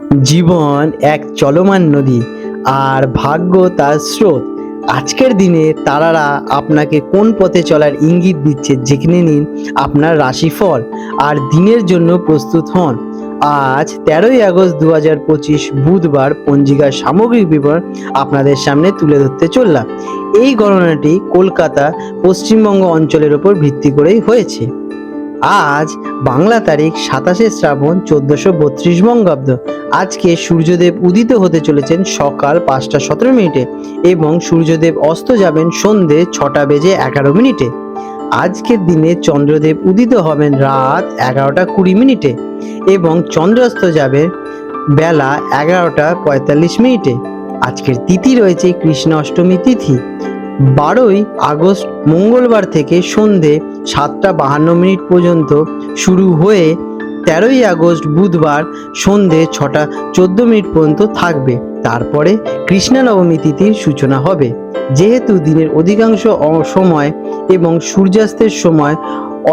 জীবন এক চলমান নদী, আর ভাগ্য তার স্রোত। আজকের দিনে তারারা আপনাকে কোন পথে চলার ইঙ্গিত দিচ্ছে জেনে নিন আপনার রাশিফল আর দিনের জন্য প্রস্তুত হন। আজ 13ই আগস্ট 2025 বুধবার পঞ্জিকার সামগ্রিক বিবরণ আপনাদের সামনে তুলে ধরতে চললাম। এই গণনাটি কলকাতা পশ্চিমবঙ্গ অঞ্চলের ওপর ভিত্তি করেই হয়েছে। আজ বাংলা তারিখ 27শে শ্রাবণ 1432 বঙ্গাব্দ। আজকে সূর্যদেব উদিত হতে চলেছেন সকাল 5টা 17 মিনিটে এবং সূর্যদেব অস্ত যাবেন সন্ধে 6টা বেজে 11 মিনিটে। আজকের দিনে চন্দ্রদেব উদিত হবেন রাত 11টা 20 মিনিটে এবং চন্দ্রাস্ত যাবে বেলা 11টা 45 মিনিটে। আজকের তিথি রয়েছে কৃষ্ণ অষ্টমী তিথি। 12ই আগস্ট মঙ্গলবার থেকে সন্ধে 7টা 52 মিনিট পর্যন্ত শুরু হয়ে 13ই আগস্ট বুধবার সন্ধে 6টা 14 মিনিট পর্যন্ত থাকবে। তারপরে কৃষ্ণা নবমী তিথির সূচনা হবে। যেহেতু দিনের অধিকাংশ সময় এবং সূর্যাস্তের সময়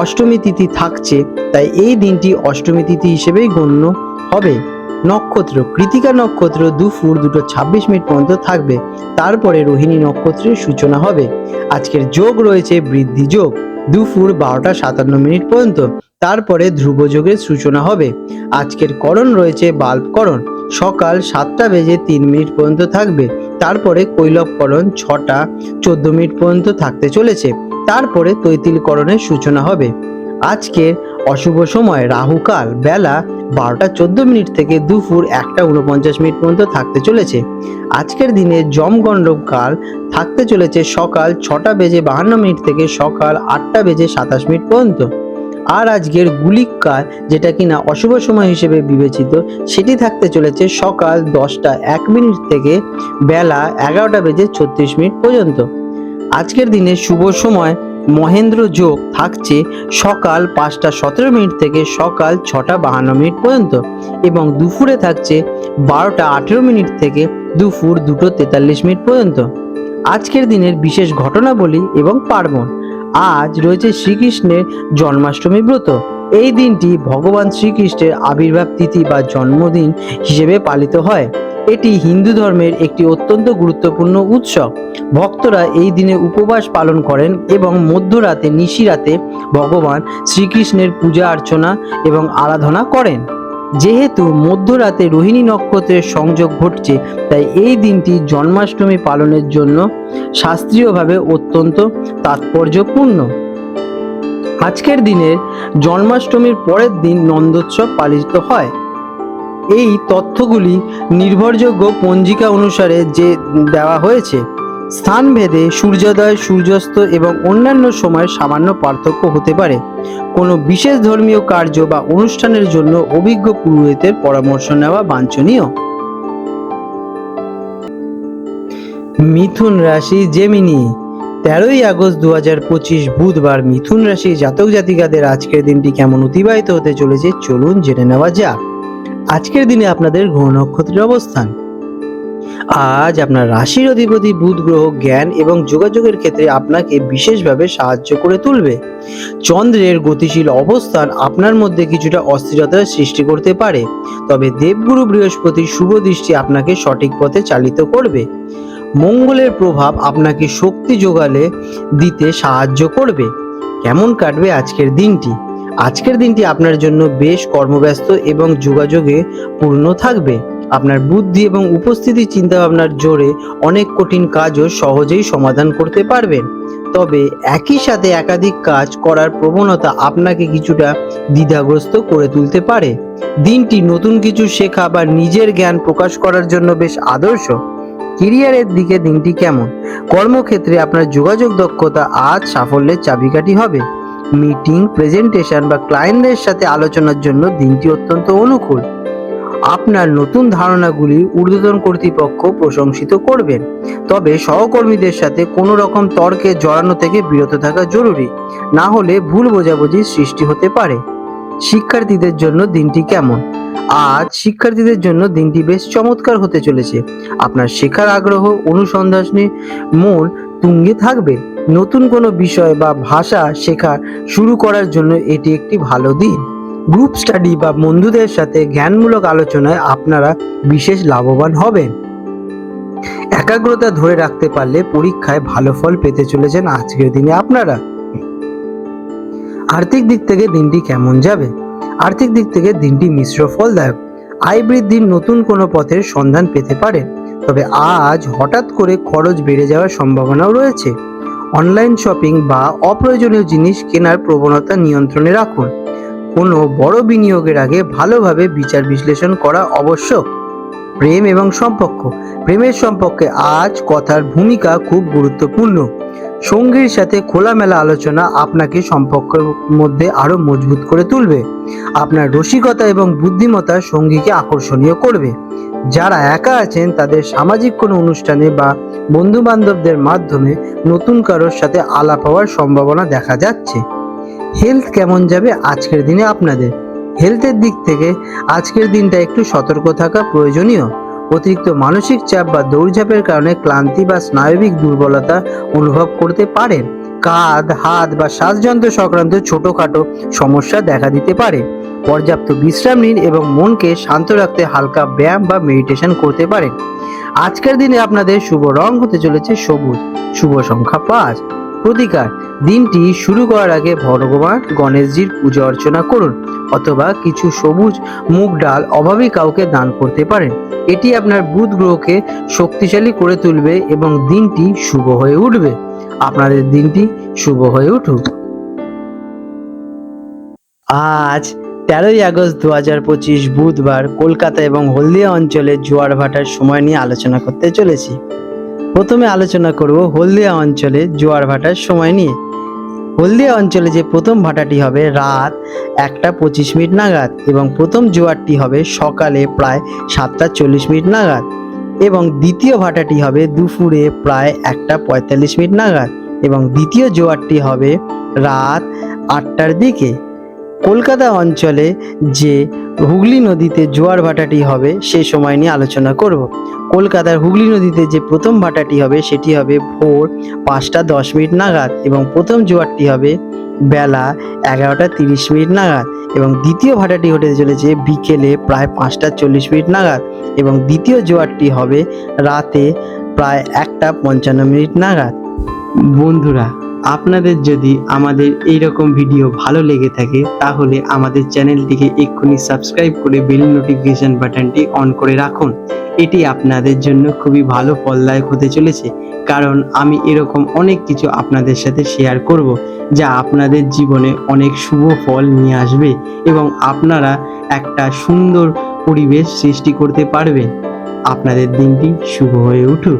অষ্টমী তিথি থাকছে, তাই এই দিনটি অষ্টমী তিথি হিসেবেই গণ্য হবে। নক্ষত্র কৃতিকা নক্ষত্র দুপুর 2টা 26 মিনিট পর্যন্ত থাকবে। তারপরে রোহিণী নক্ষত্রের সূচনা হবে। আজকের যোগ রয়েছে বৃদ্ধি যোগ দুপুর 12টা 57 মিনিট পর্যন্ত। তারপরে ধ্রুব যোগের সূচনা হবে। আজকের করণ রয়েছে বাল্বকরণ সকাল 7টা 03 মিনিট পর্যন্ত থাকবে। তারপরে কৈলবকরণ 6টা 14 মিনিট পর্যন্ত থাকতে চলেছে। তারপরে তৈতিলকরণের সূচনা হবে। আজকের অশুভ সময় রাহুকাল বেলা 12টা 14 মিনিট থেকে দুপুর 1টা 49 মিনিট পর্যন্ত থাকতে চলেছে। আজকের দিনে যমগণ্ডক কাল থাকতে চলেছে সকাল 6টা 52 মিনিট থেকে সকাল 8টা 27 মিনিট পর্যন্ত। আর আজকের গুলিক কাল, যেটা কিনা অশুভ সময় হিসেবে বিবেচিত, সেটি থাকতে চলেছে সকাল 10টা 1 মিনিট থেকে বেলা 11টা 36 মিনিট পর্যন্ত। আজকের দিনে শুভ সময় মহেন্দ্র যোগ থাকছে সকাল 5টা 17 মিনিট থেকে সকাল 6টা 52 মিনিট পর্যন্ত এবং দুপুরে থাকছে 12টা 18 মিনিট থেকে দুপুর 2টো 43 মিনিট পর্যন্ত। আজকের দিনের বিশেষ ঘটনাবলী এবং পার্বণ। আজ রয়েছে শ্রীকৃষ্ণের জন্মাষ্টমী ব্রত। এই দিনটি ভগবান শ্রীকৃষ্ণের আবির্ভাব তিথি বা জন্মদিন হিসেবে পালিত হয়। এটি হিন্দু ধর্মের একটি অত্যন্ত গুরুত্বপূর্ণ উৎসব। ভক্তরা এই দিনে উপবাস পালন করেন এবং মধ্যরাতে নিশিরাতে ভগবান শ্রীকৃষ্ণের পূজা অর্চনা এবং আরাধনা করেন। যেহেতু মধ্যরাতে রোহিণী নক্ষত্রের সংযোগ ঘটছে, তাই এই দিনটি জন্মাষ্টমী পালনের জন্য শাস্ত্রীয়ভাবে অত্যন্ত তাৎপর্যপূর্ণ। আজকের দিনের জন্মাষ্টমীর পরের দিন নন্দোৎসব পালিত হয়। এই তথ্যগুলি নির্ভরযোগ্য পঞ্জিকা অনুসারে যে দেওয়া হয়েছে। স্থানভেদে সূর্যোদয়, সূর্যাস্ত এবং অন্যান্য সময়ের সামান্য পার্থক্য হতে পারে। কোনো বিশেষ ধর্মীয় কার্য বা অনুষ্ঠানের জন্য অভিজ্ঞ পুরোহিতের পরামর্শ নেওয়া বাঞ্ছনীয়। মিথুন রাশি জেমিনি। 13ই আগস্ট 2025 বুধবার মিথুন রাশি জাতক জাতিকাদের আজকের দিনটি কেমন অতিবাহিত হতে চলেছে চলুন জেনে নেওয়া যাক। আজকের দিনে আপনাদের গ্রহ নক্ষত্রের অবস্থান। আজ আপনার রাশির অধিপতি বুধ গ্রহ জ্ঞান এবং যোগাযোগের ক্ষেত্রে আপনাকে বিশেষভাবে সাহায্য করে তুলবে। চন্দ্রের গতিশীল অবস্থান আপনার মধ্যে কিছুটা অস্থিরতার সৃষ্টি করতে পারে, তবে দেবগুরু বৃহস্পতির শুভ দৃষ্টি আপনাকে সঠিক পথে চালিত করবে। মঙ্গলের প্রভাব আপনাকে শক্তি যোগালে দিতে সাহায্য করবে। কেমন কাটবে আজকের দিনটি? আজকের দিনটি আপনার জন্য বেশ কর্মব্যস্ত এবং যোগাযোগে পূর্ণ থাকবে। আপনার বুদ্ধি এবং উপস্থিতি চিন্তাভাবনার জোরে অনেক কঠিন কাজও সহজেই সমাধান করতে পারবেন। তবে একই সাথে একাধিক কাজ করার প্রবণতা আপনাকে কিছুটা দ্বিধাগ্রস্ত করে তুলতে পারে। দিনটি নতুন কিছু শেখা বা নিজের জ্ঞান প্রকাশ করার জন্য বেশ আদর্শ। কেরিয়ারের দিকে দিনটি কেমন? কর্মক্ষেত্রে আপনার যোগাযোগ দক্ষতা আজ সাফল্যের চাবিকাঠি হবে। মিটিং, প্রেজেন্টেশন বা ক্লায়েন্টদের সাথে আলোচনার জন্য দিনটি অত্যন্ত অনুকূল। আপনার নতুন ধারণাগুলি ঊর্ধ্বতন কর্তৃপক্ষ প্রশংসিত করবেন। তবে সহকর্মীদের সাথে কোনো রকম তর্কে জড়ানো থেকে বিরত থাকা জরুরি, না হলে ভুল বোঝাবুঝির সৃষ্টি হতে পারে। শিক্ষার্থীদের জন্য দিনটি কেমন? আজ শিক্ষার্থীদের জন্য দিনটি বেশ চমৎকার হতে চলেছে। আপনার শেখার আগ্রহ, অনুসন্ধানে মন তুঙ্গে থাকবে। নতুন কোনো বিষয় বা ভাষা শেখা শুরু করার জন্য এটি একটি ভালো দিন। গ্রুপ স্টাডি বা বন্ধুদের সাথে জ্ঞানমূলক আলোচনায় আপনারা বিশেষ লাভবান হবেন। একাগ্রতা ধরে রাখতে পারলে পরীক্ষায় ভালো ফল পেতে চলেছেন আজকের দিনে আপনারা। আর্থিক দিক থেকে দিনটি কেমন যাবে? আর্থিক দিক থেকে দিনটি মিশ্র ফলদায়ক। আয় বৃদ্ধির নতুন কোনো পথের সন্ধান পেতে পারে, তবে আজ হঠাৎ করে খরচ বেড়ে যাওয়ার সম্ভাবনাও রয়েছে। অনলাইন শপিং বা অপ্রয়োজনীয় জিনিস কেনার প্রবণতা নিয়ন্ত্রণে রাখুন। কোনো বড় বিনিয়োগের আগে ভালোভাবে বিচার বিশ্লেষণ করা আবশ্যক। প্রেম এবং সম্পর্ক। প্রেমের সম্পর্কে আজ কথার ভূমিকা খুব গুরুত্বপূর্ণ। সঙ্গীর সাথে খোলামেলা আলোচনা আপনাকে সম্পর্কের মধ্যে আরো মজবুত করে তুলবে। আপনার রসিকতা এবং বুদ্ধিমত্তা সঙ্গীকে আকর্ষণীয় করবে। যারা একা আছেন তাদের সামাজিক কোনো অনুষ্ঠানে বা বন্ধু বান্ধবদের মাধ্যমে নতুন কারোর সাথে আলাপ হওয়ার সম্ভাবনা দেখা যাচ্ছে। হেলথ কেমন যাবে আজকের দিনে আপনাদের? হেলথের দিক থেকে আজকের দিনটা একটু সতর্ক থাকা প্রয়োজনীয়। অতিরিক্ত মানসিক চাপ বা দৌড়ঝাঁপের কারণে ক্লান্তি বা স্নায়বিক দুর্বলতা অনুভব করতে পারেন। কাঁধ, হাত বা শ্বাসযন্ত্র সংক্রান্ত ছোটখাটো সমস্যা দেখা দিতে পারে। পর্যাপ্ত বিশ্রাম নিন এবং মনকে শান্ত রাখতে হালকা ব্যায়াম বা মেডিটেশন করতে পারেন। আজকের দিনে আপনাদের শুভ রং হতে চলেছে সবুজ। শুভ সংখ্যা 5। প্রতিকার: দিনটি শুরু করার আগে ভগবান গণেশজির পূজা অর্চনা করুন, অথবা কিছু সবুজ মুগ ডাল অভাবী কাউকে দান করতে পারেন। এটি আপনার বুধ গ্রহকে শক্তিশালী করে তুলবে এবং দিনটি শুভ হয়ে উঠবে। আপনাদের দিনটি শুভ হয়ে উঠুক। আজ 13ই আগস্ট 2025 বুধবার কলকাতা এবং হলদিয়া অঞ্চলে জোয়ার ভাটার সময় নিয়ে আলোচনা করতে চলেছি। প্রথমে আলোচনা করব হলদিয়া অঞ্চলে জোয়ার ভাটার সময় নিয়ে। হলদিয়া অঞ্চলে যে প্রথম ভাটাটি হবে রাত 1:25 নাগাদ এবং প্রথম জোয়ারটি হবে সকালে প্রায় 7:40 নাগাদ এবং দ্বিতীয় ভাটাটি হবে দুপুরে প্রায় 1:45 নাগাদ এবং দ্বিতীয় জোয়ারটি হবে রাত 8টার দিকে। কলকাতা অঞ্চলে যে হুগলি নদীতে জোয়ার ভাটাটি হবে সে সময় নিয়ে আলোচনা করব। কলকাতার হুগলি নদীতে যে প্রথম ভাটাটি হবে সেটি হবে ভোর 5:10 নাগাদ এবং প্রথম জোয়ারটি হবে বেলা 11:30 নাগাদ এবং দ্বিতীয় ভাটাটি হতে চলেছে বিকেলে প্রায় 5:40 নাগাদ এবং দ্বিতীয় জোয়ারটি হবে রাতে প্রায় 1:55 নাগাদ। বন্ধুরা, আপনাদের যদি আমাদের এইরকম ভিডিও ভালো লেগে থাকে তাহলে আমাদের চ্যানেলটিকে এক্ষুনি সাবস্ক্রাইব করে বেল নোটিফিকেশন বাটনটি অন করে রাখুন। এটি আপনাদের জন্য খুবই ভালো ফলদায়ক হতে চলেছে, কারণ আমি এরকম অনেক কিছু আপনাদের সাথে শেয়ার করব যা আপনাদের জীবনে অনেক শুভ ফল নিয়ে আসবে এবং আপনারা একটা সুন্দর পরিবেশ সৃষ্টি করতে পারবেন। আপনাদের দিনটি শুভ হয়ে উঠুক।